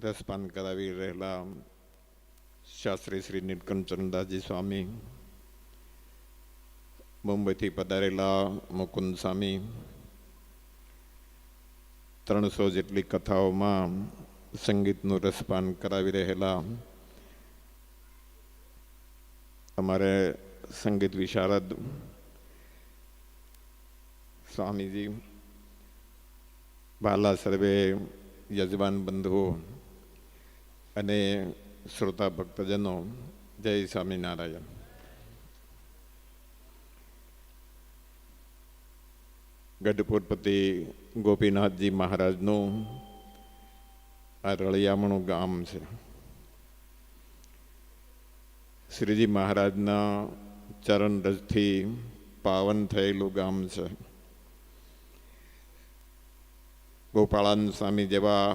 રસપાન કરાવી રહેલા શાસ્ત્રી શ્રી નીલકંઠચરણદાસજી સ્વામી, મુંબઈથી પધારેલા મુકુંદ સ્વામી, 300 જેટલી કથાઓમાં સંગીતનું રસપાન કરાવી રહેલા અમારે સંગીત વિશારદ સ્વામીજી, ભાલા સર્વે યજમાન બંધુઓ અને શ્રોતા ભક્તજનો, જય સ્વામિનારાયણ. ગઢપુરપતિ ગોપીનાથજી મહારાજનું આ રળિયામણું ગામ છે. શ્રીજી મહારાજના ચરણ રજથી પાવન થયેલું ગામ છે. ગોપાળાનંદ સ્વામી જેવા,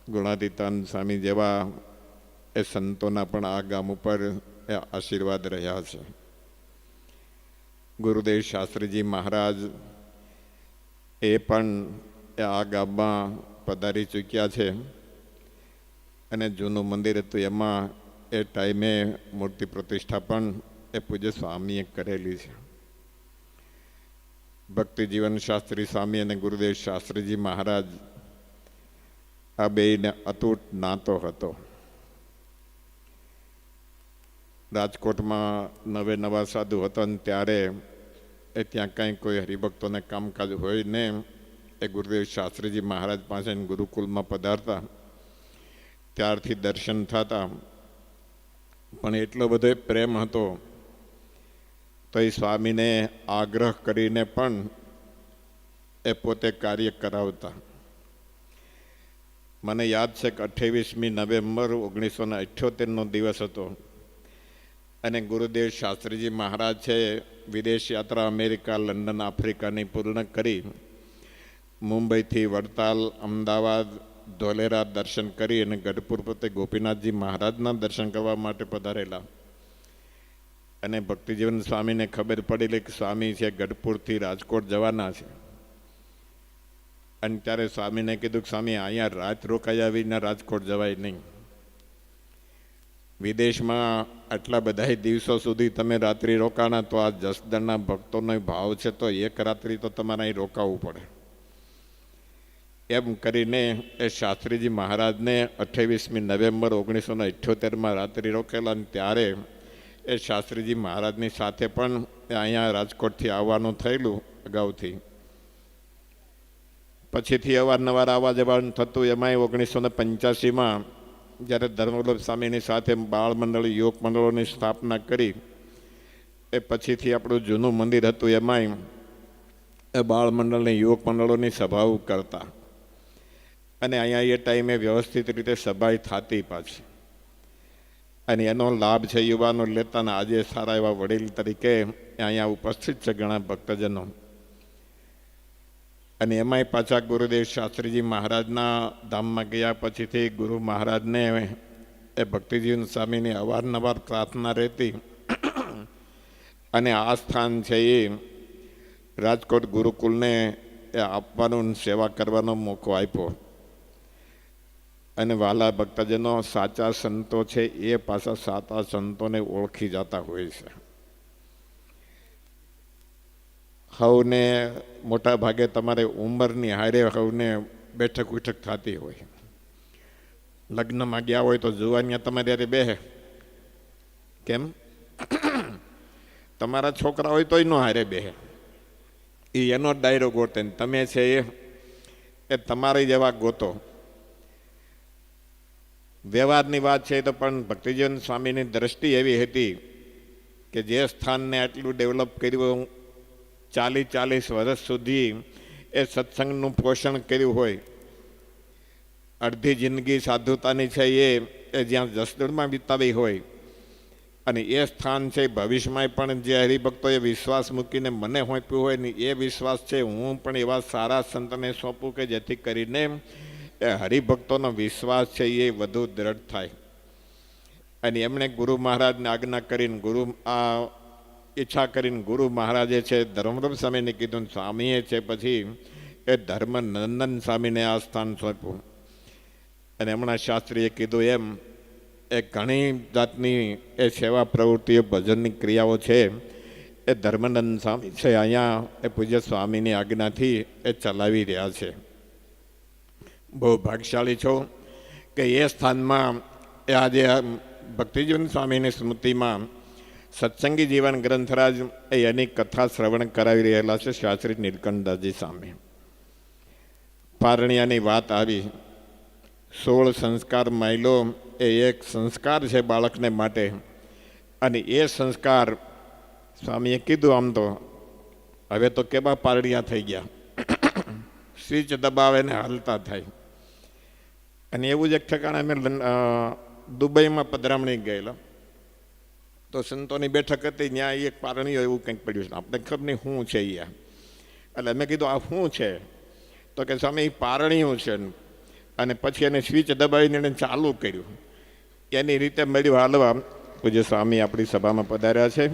ગુણાતીતાનંદ સ્વામી જેવા એ સંતોના પણ આ ગામ ઉપર એ આશીર્વાદ રહ્યા છે. ગુરુદેવ શાસ્ત્રીજી મહારાજ એ પણ આ ગામમાં પધારી ચૂક્યા છે અને જૂનું મંદિર હતું એમાં એ ટાઈમે મૂર્તિ પ્રતિષ્ઠા પણ એ પૂજ્ય સ્વામીએ કરેલી છે. ભક્તિજીવન શાસ્ત્રી સ્વામી અને ગુરુદેવ શાસ્ત્રીજી મહારાજ આ બેયને અતૂટ નાતો હતો. રાજકોટમાં નવા સાધુ હતો ને ત્યારે એ ત્યાં કંઈ કોઈ હરિભક્તોને કામકાજ હોય ને એ ગુરુદેવ શાસ્ત્રીજી મહારાજ પાસે ગુરુકુલમાં પધારતા, ત્યારથી દર્શન થતા. પણ એટલો બધો પ્રેમ હતો તો એ સ્વામીને આગ્રહ કરીને પણ એ પોતે કાર્ય કરાવતા. મને યાદ છે કે 28મી નવેમ્બર 1978નો દિવસ હતો અને ગુરુદેવ શાસ્ત્રીજી મહારાજ છે વિદેશ યાત્રા અમેરિકા, લંડન, આફ્રિકાની પૂર્ણ કરી મુંબઈથી વડતાલ, અમદાવાદ, ધોલેરા દર્શન કરી અને ગઢપુરપતિ ગોપીનાથજી મહારાજના દર્શન કરવા માટે પધારેલા. અને ભક્તિજીવન સ્વામીને ખબર પડેલી કે સ્વામી છે ગઢપુરથી રાજકોટ જવાના છે. અને ત્યારે સ્વામીને કીધું કે સ્વામી અહીંયા રાત રોકાયા વિના રાજકોટ જવાય નહીં. વિદેશમાં આટલા બધા દિવસો સુધી તમે રાત્રિ રોકાણા તો આ જસદણના ભક્તોનો ભાવ છે તો એક રાત્રિ તો તમારે અહીં રોકાવું પડે. એમ કરીને એ શાસ્ત્રીજી મહારાજને 28મી નવેમ્બર 1978માં રાત્રિ રોકેલા. અને ત્યારે એ શાસ્ત્રીજી મહારાજની સાથે પણ અહીંયા રાજકોટથી આવવાનું થયેલું અગાઉથી. પછીથી અવારનવાર આવવા જવાનું થતું. એમાંય 1985માં જ્યારે ધર્મવલ્લભ સ્વામીની સાથે બાળ મંડળ, યોગ મંડળોની સ્થાપના કરી એ પછીથી આપણું જૂનું મંદિર હતું એમાંય એ બાળ મંડળની, યોગ મંડળોની સભાઓ કરતા. અને અહીંયા એ ટાઈમે વ્યવસ્થિત રીતે સભા થતી પાછી. અને એનો લાભ છે યુવાનો લેતા. ને આજે સારા એવા વડીલ તરીકે અહીંયા ઉપસ્થિત છે ઘણા ભક્તજનો. અને એમાંય પાછા ગુરુદેવ શાસ્ત્રીજી મહારાજના ધામમાં ગયા પછીથી ગુરુ મહારાજને એ ભક્તિજીવન સ્વામીની અવારનવાર પ્રાર્થના રહેતી. અને આ સ્થાન છે એ રાજકોટ ગુરુકુલને એ આપવાનું, સેવા કરવાનો મોકો આપ્યો. અને વાલા ભક્તજનો, સાચા સંતો છે એ પાછા સાચા સંતોને ઓળખી જતા હોય છે. હવને મોટા ભાગે તમારે ઉંમરની હારે હવને બેઠક ઉઠક થતી હોય. લગ્નમાં ગયા હોય તો જુવાનિયા તમારે યારે બેહે. કેમ? તમારા છોકરા હોય તોય નો હારે બેહે. એ એનો જ ડાયરો ગોતે. તમે છે એ તમારી જેવા ગોતો. વ્યવહારની વાત છે તો પણ ભક્તિજીવન સ્વામીની દ્રષ્ટિ એવી હતી કે જે સ્થાનને આટલું ડેવલપ કર્યું, 40 વર્ષ સુધી એ સત્સંગનું પોષણ કર્યું હોય, અડધી જિંદગી સાધુતાની છે એ જ્યાં જસદણમાં વિતાવી હોય, અને એ સ્થાન છે ભવિષ્યમાં પણ જે હરિભક્તોએ વિશ્વાસ મૂકીને મને સોંપ્યું હોય ને એ વિશ્વાસ છે હું પણ એવા સારા સંતને સોંપું કે જેથી કરીને એ હરિભક્તોનો વિશ્વાસ છે એ વધુ દ્રઢ થાય. અને એમણે ગુરુ મહારાજને આજ્ઞા કરીને, ઈચ્છા કરીને ગુરુ મહારાજે છે ધર્મવલ્લભ સ્વામીને કીધું, સ્વામીએ છે પછી એ ધર્મનંદન સ્વામીને આ સ્થાન સોંપ્યું. અને હમણાં શાસ્ત્રીએ કીધું એમ એ ઘણી જાતની એ સેવા પ્રવૃત્તિઓ ભજનની ક્રિયાઓ છે એ ધર્માનંદ સ્વામી છે અહીંયા એ પૂજ્ય સ્વામીની આજ્ઞાથી એ ચલાવી રહ્યા છે. બહુ ભાગ્યશાળી છો કે એ સ્થાનમાં એ આજે ભક્તિજીવન સ્વામીની સ્મૃતિમાં સત્સંગી જીવન ગ્રંથરાજ એ એની કથા શ્રવણ કરાવી રહેલા છે શાસ્ત્રી નીલકંઠદાસજી સામે. પારણિયાની વાત આવી. 16 સંસ્કાર માયલો એ એક સંસ્કાર છે બાળકને માટે, અને એ સંસ્કાર સ્વામીએ કીધું આમ તો હવે તો કેવા પારણિયા થઈ ગયા, સ્વિચ દબાવે ને હાલતા થાય. અને એવું જ એક ઠેકાણે અમે દુબઈમાં પધરામણી ગયેલા, તો સંતોની બેઠક હતી, ત્યાં એક પારણીઓ એવું કંઈક પડ્યું છે, આપણે ખબર નહીં શું છે અહીંયા. એટલે અમે કીધું આ શું છે? તો કે સ્વામી પારણીયું છે. અને પછી એને સ્વિચ દબાવીને એને ચાલુ કર્યું. એની રીતે મળ્યું હાલવા પૂજ્ય સ્વામી આપણી સભામાં પધાર્યા છે.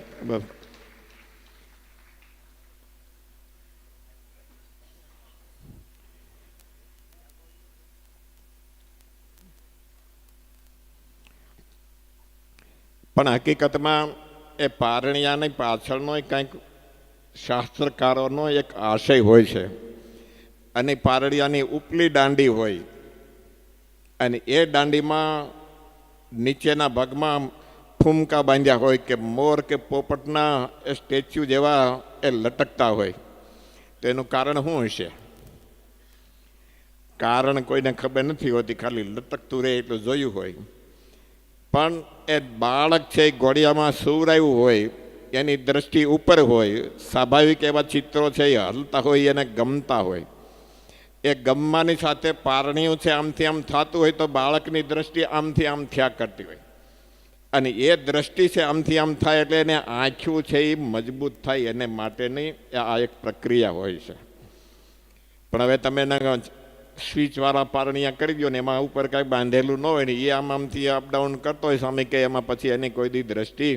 પણ હકીકતમાં એ પારણિયાની પાછળનો કંઈક શાસ્ત્રકારોનો એક આશય હોય છે. અને પારણિયાની ઉપલી દાંડી હોય, અને એ દાંડીમાં નીચેના ભાગમાં ફૂમકા બાંધ્યા હોય કે મોર કે પોપટના એ સ્ટેચ્યુ જેવા એ લટકતા હોય. તો એનું કારણ શું હશે? કારણ કોઈને ખબર નથી હોતી, ખાલી લટકતું રહે એટલું જોયું હોય. પણ એ બાળક છે એ ઘોડિયામાં સુવરાયું હોય, એની દ્રષ્ટિ ઉપર હોય, સ્વાભાવિક એવા ચિત્રો છે એ હલતા હોય, એને ગમતા હોય. એ ગમવાની સાથે પારણીયું છે આમથી આમ થતું હોય તો બાળકની દ્રષ્ટિ આમથી આમ થયા કરતી હોય. અને એ દ્રષ્ટિ છે આમથી આમ થાય એટલે એને આંખ્યું છે એ મજબૂત થાય, એને માટેની આ એક પ્રક્રિયા હોય છે. પણ હવે તમે એના સ્વિચવાળા પારણીયા કરી દો ને એમાં ઉપર કાંઈ બાંધેલું ન હોય ને એ આમથી અપડાઉન કરતો હોય સામે કે એમાં પછી એની કોઈ દી દ્રષ્ટિ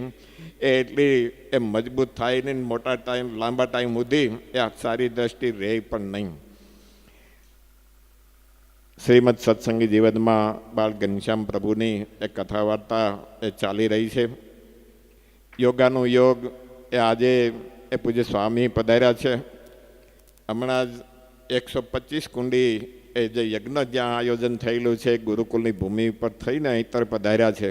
એ એટલી એ મજબૂત થાય નહીં, મોટા ટાઈમ લાંબા ટાઈમ સુધી એ સારી દ્રષ્ટિ રહે પણ નહીં. શ્રીમદ સત્સંગી જીવનમાં બાળ ઘનશ્યામ પ્રભુની એ કથા વાર્તા એ ચાલી રહી છે. યોગાનું યોગ એ આજે એ પૂજ્ય સ્વામી પધાર્યા છે. હમણાં જ 125 કુંડી એ જે યજ્ઞ જ્યાં આયોજન થયેલું છે ગુરુકુલની ભૂમિ પર થઈને અહીં પધાર્યા છે.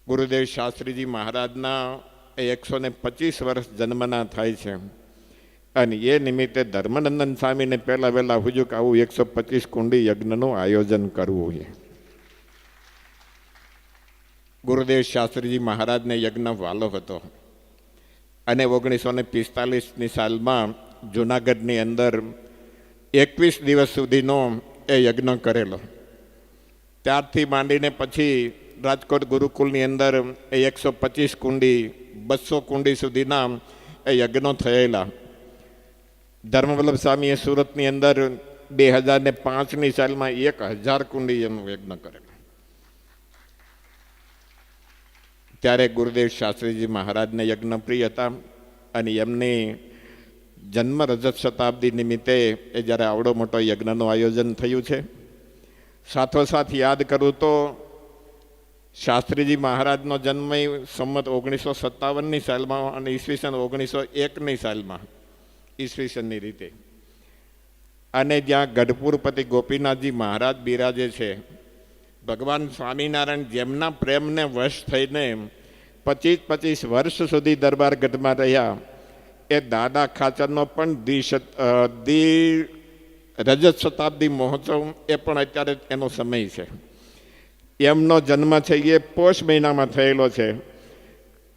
ગુરુદેવ શાસ્ત્રીજી મહારાજના એ 125 વર્ષ જન્મના થાય છે. અને એ નિમિત્તે ધર્માનંદ સ્વામીને પહેલાં વહેલા હુજુક આવું 125 કુંડી યજ્ઞનું આયોજન કરવું છે. ગુરુદેવ શાસ્ત્રીજી મહારાજને યજ્ઞ વાલો હતો, અને 1945ની સાલમાં જૂનાગઢની અંદર 21 દિવસ સુધીનો એ યજ્ઞ કરેલો. ત્યારથી માંડીને પછી રાજકોટ ગુરુકુલની અંદર એ 125 કુંડી 200 કુંડી સુધીના એ યજ્ઞો થયેલા. ધર્મવલ્લભ સ્વામીએ સુરતની અંદર 2005ની સાલમાં 1000 કુંડી એનું યજ્ઞ કરેલું. ત્યારે ગુરુદેવ શાસ્ત્રીજી મહારાજને યજ્ઞ પ્રિય હતા, અને એમની જન્મ રજત શતાબ્દી નિમિત્તે એ જ્યારે આવડો મોટો યજ્ઞનું આયોજન થયું છે. સાથોસાથ યાદ કરું તો શાસ્ત્રીજી મહારાજનો જન્મ સંમત 1957ની સાલમાં અને ઈસવીસન 1901ની સાલમાં ઈસવીસનની રીતે. અને જ્યાં ગઢપુરપતિ ગોપીનાથજી મહારાજ બિરાજે છે, ભગવાન સ્વામિનારાયણ જેમના પ્રેમને વશ થઈને 25 વર્ષ સુધી દરબાર ગઢમાં રહ્યા, એ દાદા ખાચરનો પણ રજત શતાબ્દી મહોત્સવ એ પણ અત્યારે એનો સમય છે. એમનો જન્મ છે એ પોષ મહિનામાં થયેલો છે.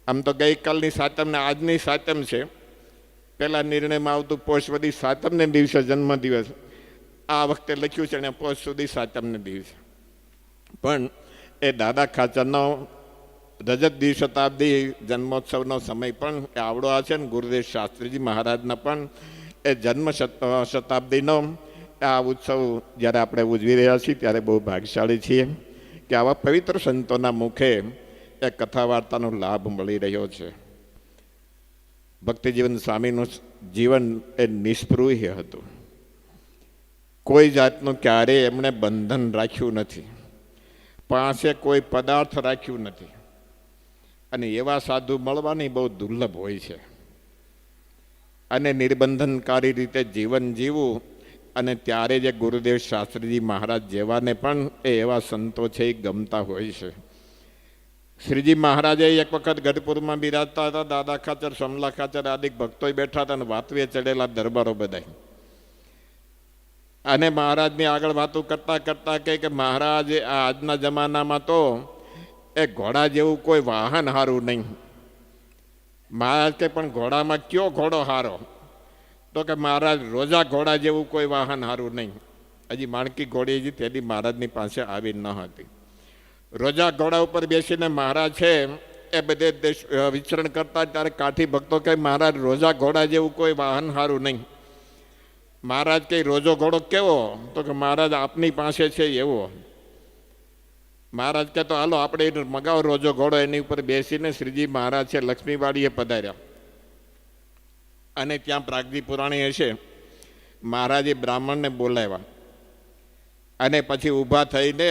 આમ તો ગઈકાલની સાતમ ને આજની સાતમ છે. પહેલાં નિર્ણયમાં આવતું પોષ વધી સાતમને દિવસે જન્મદિવસ, આ વખતે લખ્યું છે ને પોષ સુધી સાતમને દિવસે. પણ એ દાદા ખાચરનો રજત દ્વિશતાબ્દી જન્મોત્સવનો સમય પણ એ આવડો આ છે ને ગુરુદેવ શાસ્ત્રીજી મહારાજના પણ એ જન્મ શતાબ્દીનો આ ઉત્સવ જ્યારે આપણે ઉજવી રહ્યા છીએ ત્યારે બહુ ભાગ્યશાળી છીએ કે આવા પવિત્ર સંતોના મુખે એ કથા વાર્તાનો લાભ મળી રહ્યો છે. ભક્તિજીવન સ્વામીનું જીવન એ નિસ્પૃહ્ય હતું. કોઈ જાતનું ક્યારેય એમણે બંધન રાખ્યું નથી, પાસે કોઈ પદાર્થ રાખ્યું નથી. અને એવા સાધુ મળવાની બહુ દુર્લભ હોય છે. અને નિર્બંધનકારી રીતે જીવન જીવવું, અને ત્યારે જે ગુરુદેવ શાસ્ત્રીજી મહારાજ જેવાને પણ એવા સંતો છે એ ગમતા હોય છે. શ્રીજી મહારાજે એક વખત ગઢપુરમાં બિરાજતા હતા. દાદા ખાચર, સમલા ખાચર આદિ ભક્તો બેઠા હતા અને વાતવે ચડેલા દરબારો બધા. અને મહારાજની આગળ વાતો કરતા કરતા કહે કે મહારાજ આજના જમાનામાં તો એ ઘોડા જેવું કોઈ વાહન હારું નહીં. મહારાજ કે પણ ઘોડામાં કયો ઘોડો હારો? તો કે મહારાજ રોજા ઘોડા જેવું કોઈ વાહન હારું નહીં. હજી માણકી ઘોડી હજી તેની મહારાજની પાસે આવી ન હતી. રોજા ઘોડા ઉપર બેસીને મહારાજ છે એ બધે દેશ વિચરણ કરતા ત્યારે કાઠી ભક્તો કહે મહારાજ રોજા ઘોડા જેવું કોઈ વાહન હારું નહીં. મહારાજ કે રોજો ઘોડો કેવો? તો કે મહારાજ આપની પાસે છે એવો. મહારાજ કે તો હાલો આપણે મગાવો રોજો ઘોડો. એની ઉપર બેસીને શ્રીજી મહારાજ છે લક્ષ્મીવાડીએ પધાર્યા. અને ત્યાં પ્રાગજી પુરાણી હશે, મહારાજે બ્રાહ્મણને બોલાવ્યા અને પછી ઊભા થઈને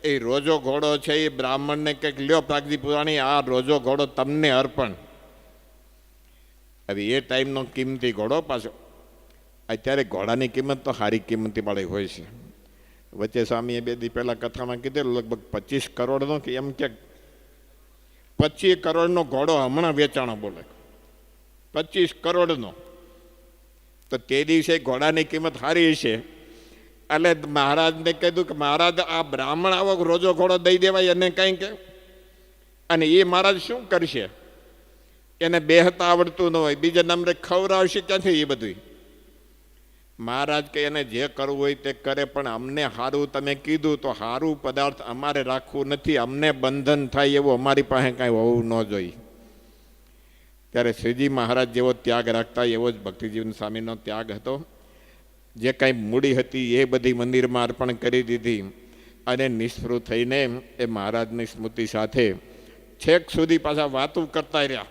એ રોજો ઘોડો છે એ બ્રાહ્મણને કંઈક લ્યો પ્રાગજી પુરાણી, આ રોજો ઘોડો તમને અર્પણ. હવે એ ટાઈમનો કિંમતી ઘોડો પાછો. અત્યારે ઘોડાની કિંમત તો સારી કિંમતી વાળી હોય છે. વચ્ચે સ્વામીએ 2 દી પહેલાં કથામાં કીધેલું લગભગ 25 કરોડનો કે એમ કે 25 કરોડનો ઘોડો હમણાં વેચાણો બોલે, 25 કરોડનો. તો તે દિવસે ઘોડાની કિંમત સારી છે. એટલે મહારાજને કીધું કે મહારાજ આ બ્રાહ્મણ આવો રોજો ઘોડો દઈ દેવાય એને કંઈ કે? અને એ મહારાજ શું કરશે? એને બેહતા આવડતું ન હોય, બીજા નંબરે ખવડાવશે ક્યાંથી એ બધું? મહારાજ કે એને જે કરવું હોય તે કરે, પણ અમને સારું તમે કીધું તો સારું પદાર્થ અમારે રાખવું નથી. અમને બંધન થાય એવું અમારી પાસે કાંઈ હોવું ન જોઈએ. ત્યારે શ્રીજી મહારાજ જેવો ત્યાગ રાખતા એવો જ ભક્તિજીવન સ્વામીનો ત્યાગ હતો. જે કાંઈ મૂડી હતી એ બધી મંદિરમાં અર્પણ કરી દીધી અને નિષ્ફૃત થઈને એ મહારાજની સ્મૃતિ સાથે છેક સુધી પાછા વાતો કરતા રહ્યા.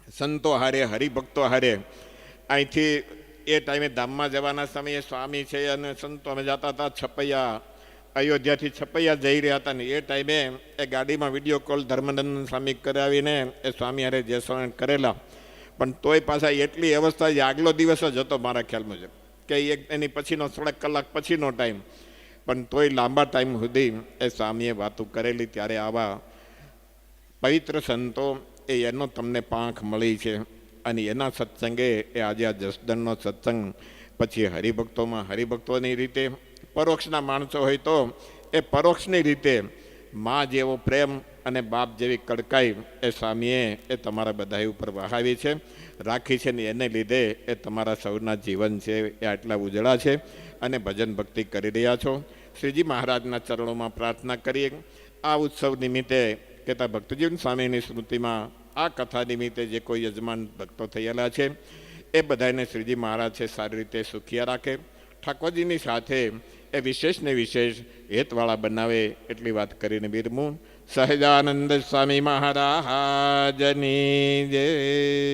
સંતો હારે, હરિભક્તો હારે. અહીંથી એ ટાઈમે ધામમાં જવાના સમયે સ્વામી છે અને સંતો અમે જતા હતા છપૈયા, અયોધ્યાથી છપૈયા જઈ રહ્યા હતા. ને એ ટાઈમે એ ગાડીમાં વિડીયો કોલ ધર્મનંદન સ્વામી કરાવીને એ સ્વામી હારે જે સ્મરણ કરેલા. પણ તોય પાછા એટલી અવસ્થા આગલો દિવસ જ હતો મારા ખ્યાલ મુજબ, કે એની પછીનો 16 કલાક પછીનો ટાઈમ. પણ તોય લાંબા ટાઈમ સુધી એ સ્વામીએ વાતો કરેલી. ત્યારે આવા પવિત્ર સંતો એનો તમને પાંખ મળી છે. અને એના સત્સંગે એ આજે આ જસદણનો સત્સંગ, પછી હરિભક્તોમાં હરિભક્તોની રીતે, પરોક્ષના માણસો હોય તો એ પરોક્ષની રીતે મા જેવો પ્રેમ અને બાપ જેવી કડકાઈ એ સ્વામીએ એ તમારા બધા ઉપર વહાવી છે, રાખી છે. ને એને લીધે એ તમારા સૌના જીવન છે એ આટલા ઉજળા છે અને ભજન ભક્તિ કરી રહ્યા છો. શ્રીજી મહારાજના ચરણોમાં પ્રાર્થના કરીએ આ ઉત્સવ નિમિત્તે કહેતા ભક્તિજીવન સ્વામીની સ્મૃતિમાં આ કથા નિમિત્તે જે કોઈ યજમાન ભક્તો થયેલા છે એ બધાને શ્રીજી મહારાજ છે સારી રીતે સુખિયા રાખે, ઠાકોરજીની સાથે એ વિશેષને વિશેષ હેતવાળા બનાવે એટલી વાત કરીને વિરમું. સહજાનંદ સ્વામી મહારાજની જય.